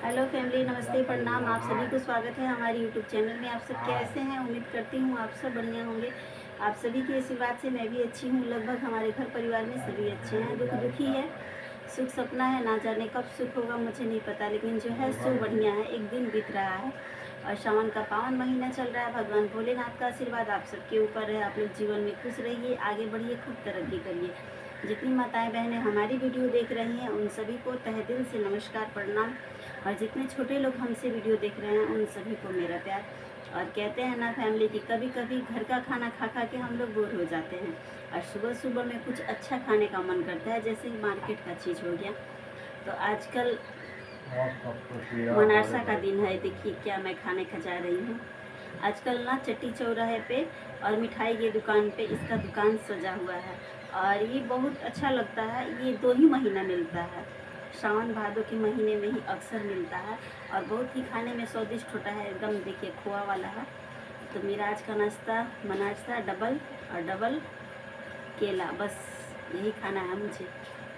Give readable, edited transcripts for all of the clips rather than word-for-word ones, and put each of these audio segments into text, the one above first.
Hello family, नमस्ते, प्रणाम। आप सभी को स्वागत है हमारे यूट्यूब चैनल में। आप सब कैसे हैं? उम्मीद करती हूँ आप सब बढ़िया होंगे। आप सभी के आशीर्वाद से मैं भी अच्छी हूँ। लगभग हमारे घर परिवार में सभी अच्छे हैं। दुख दुखी है, सुख सपना है, ना जाने कब सुख होगा मुझे नहीं पता, लेकिन जो है सो बढ़िया है। एक दिन बीत रहा है और सावन का पावन महीना चल रहा है। भगवान भोलेनाथ का आशीर्वाद आप सबके ऊपर है। आप लोग जीवन में खुश रहिए, आगे बढ़िए, खूब तरक्की करिए। जितनी माताएं बहनें हमारी वीडियो देख रही हैं उन सभी को तहे दिल से नमस्कार, प्रणाम। और जितने छोटे लोग हमसे वीडियो देख रहे हैं उन सभी को मेरा प्यार। और कहते हैं ना फैमिली कि कभी कभी घर का खाना खा खा के हम लोग बोर हो जाते हैं और सुबह सुबह में कुछ अच्छा खाने का मन करता है, जैसे मार्केट का चीज़ हो गया। तो आजकल मनारसा का दिन है। देखिए क्या मैं खाने खा जा रही हूँ। आजकल ना चट्टी चौराहे पे और मिठाई की दुकान पे इसका दुकान सजा हुआ है और ये बहुत अच्छा लगता है। ये 2 ही महीना मिलता है, सावन भादों के महीने में ही अक्सर मिलता है और बहुत ही खाने में स्वादिष्ट होता है। एकदम देखिए खोआ वाला है। तो मेरा आज का नाश्ता मनारसा डबल और डबल केला, बस यही खाना है मुझे।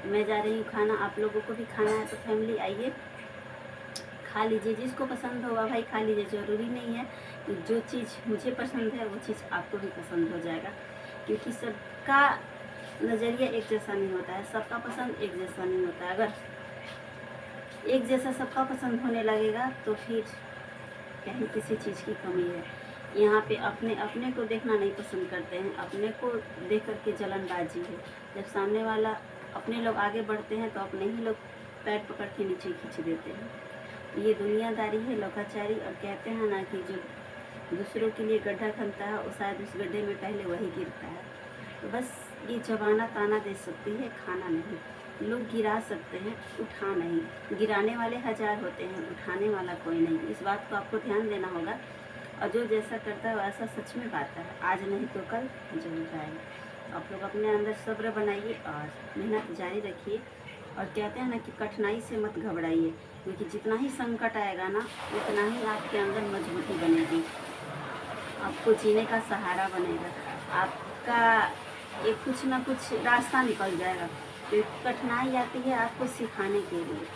मैं जा रही हूँ खाना, आप लोगों को भी खाना है तो फैमिली आइए खा लीजिए। जिसको पसंद होगा भाई खा लीजिए, ज़रूरी नहीं है कि जो चीज़ मुझे पसंद है वो चीज़ आपको भी पसंद हो जाएगा, क्योंकि सबका नज़रिया एक जैसा नहीं होता है, सबका पसंद एक जैसा नहीं होता है। अगर एक जैसा सबका पसंद होने लगेगा तो फिर कहीं किसी चीज़ की कमी है। यहाँ पे अपने अपने को देखना नहीं पसंद करते हैं, अपने को देख करके जलनबाजी है। जब सामने वाला अपने लोग आगे बढ़ते हैं तो अपने ही लोग पैर पकड़ के नीचे खींच देते हैं। ये दुनियादारी है, लोकाचारी। और कहते हैं ना कि जो दूसरों के लिए गड्ढा खनता है वो शायद उस गड्ढे में पहले वही गिरता है। तो बस ये जबाना ताना दे सकती है, खाना नहीं। लोग गिरा सकते हैं, उठा नहीं। गिराने वाले 1000 होते हैं, उठाने वाला कोई नहीं। इस बात को आपको ध्यान देना होगा। और जो जैसा करता है वैसा सच में पाता है, आज नहीं तो कल जरूर आएगा। आप लोग अपने अंदर सब्र बनाइए और मेहनत जारी रखिए। और कहते हैं ना कि कठिनाई से मत घबराइए, क्योंकि जितना ही संकट आएगा ना उतना ही आपके अंदर मजबूती बनेगी, आपको जीने का सहारा बनेगा, आपका एक कुछ ना कुछ रास्ता निकल जाएगा। तो कठिनाई आती है आपको सिखाने के लिए,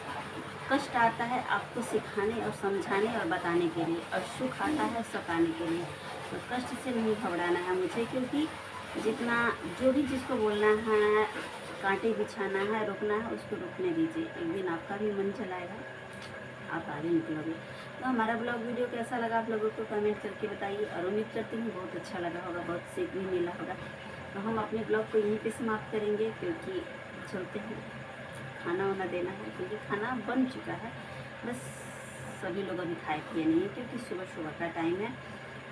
कष्ट आता है आपको सिखाने और समझाने और बताने के लिए, और सुख आता है सताने के लिए। तो कष्ट से नहीं घबराना है मुझे, क्योंकि जितना जो भी जिसको बोलना है, कांटे बिछाना है, रोकना है, उसको रुकने दीजिए। एक दिन आपका भी मन चलाएगा, आप आगे निकलोगे। तो हमारा ब्लॉग वीडियो कैसा लगा आप लोगों को कमेंट करके बताइए। और उम्मीद करती हूँ बहुत अच्छा लगा होगा, बहुत सीख भी मिला होगा। तो हम अपने ब्लॉग को यहीं पे समाप्त करेंगे, क्योंकि चलते हैं, खाना वाना देना है, क्योंकि खाना बन चुका है। बस सभी लोग अभी खाए पिए नहीं है, क्योंकि सुबह सुबह का टाइम है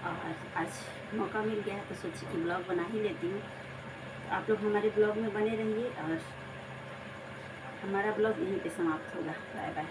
और आज मौका मिल गया है तो सोची कि ब्लॉग बना ही लेती हूँ। आप लोग हमारे ब्लॉग में बने रहिए और हमारा ब्लॉग यहीं पे समाप्त होगा। Bye bye.